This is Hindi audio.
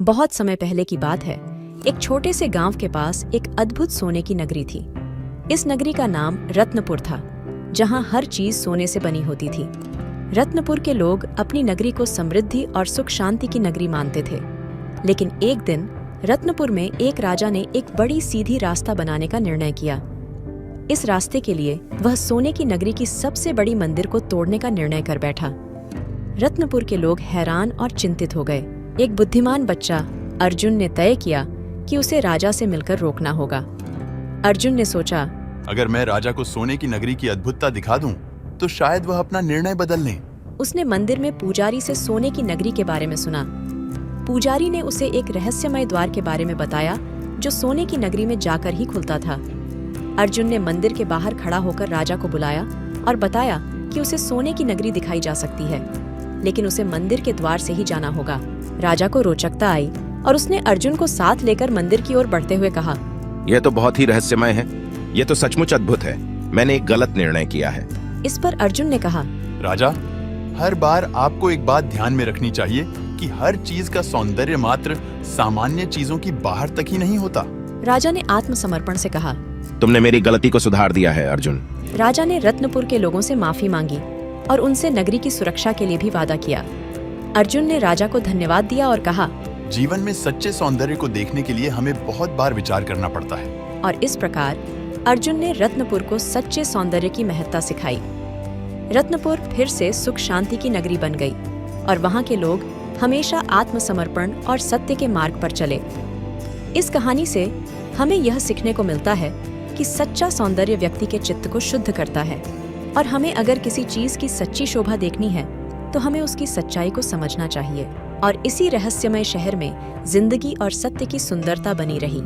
बहुत समय पहले की बात है। एक छोटे से गांव के पास एक अद्भुत सोने की नगरी थी। इस नगरी का नाम रत्नपुर था, जहां हर चीज सोने से बनी होती थी। रत्नपुर के लोग अपनी नगरी को समृद्धि और सुख शांति की नगरी मानते थे। लेकिन एक दिन रत्नपुर में एक राजा ने एक बड़ी सीधी रास्ता बनाने का निर्णय किया। इस रास्ते के लिए वह सोने की नगरी की सबसे बड़ी मंदिर को तोड़ने का निर्णय कर बैठा। रत्नपुर के लोग हैरान और चिंतित हो गए। एक बुद्धिमान बच्चा अर्जुन ने तय किया कि उसे राजा से मिलकर रोकना होगा। अर्जुन ने सोचा, अगर मैं राजा को सोने की नगरी की अद्भुतता दिखा दूं, तो शायद वह अपना निर्णय बदल लें। उसने मंदिर में पुजारी से सोने की नगरी के बारे में सुना। पुजारी ने उसे एक रहस्यमय द्वार के बारे में बताया, जो सोने की नगरी में जाकर ही खुलता था। अर्जुन ने मंदिर के बाहर खड़ा होकर राजा को बुलाया और बताया कि उसे सोने की नगरी दिखाई जा सकती है, लेकिन उसे मंदिर के द्वार से ही जाना होगा। राजा को रोचकता आई और उसने अर्जुन को साथ लेकर मंदिर की ओर बढ़ते हुए कहा, यह तो बहुत ही रहस्यमय है। यह तो सचमुच अद्भुत है। मैंने एक गलत निर्णय किया है। इस पर अर्जुन ने कहा, राजा, हर बार आपको एक बात ध्यान में रखनी चाहिए कि हर चीज का सौंदर्य मात्र सामान्य चीजों की बाहर तक ही नहीं होता। राजा ने आत्मसमर्पण से कहा, तुमने मेरी गलती को सुधार दिया है अर्जुन। राजा ने रत्नपुर के लोगों से माफी मांगी और उनसे नगरी की सुरक्षा के लिए भी वादा किया। अर्जुन ने राजा को धन्यवाद दिया और कहा, जीवन में सच्चे सौंदर्य को देखने के लिए हमें बहुत बार विचार करना पड़ता है। और इस प्रकार अर्जुन ने रत्नपुर को सच्चे सौंदर्य की महत्ता सिखाई। रत्नपुर फिर से सुख शांति की नगरी बन गई और वहाँ के लोग हमेशा आत्मसमर्पण और सत्य के मार्ग पर चले। इस कहानी से हमें यह सीखने को मिलता है कि सच्चा सौंदर्य व्यक्ति के चित्त को शुद्ध करता है, और हमें अगर किसी चीज की सच्ची शोभा देखनी है तो हमें उसकी सच्चाई को समझना चाहिए। और इसी रहस्यमय शहर में जिंदगी और सत्य की सुंदरता बनी रही।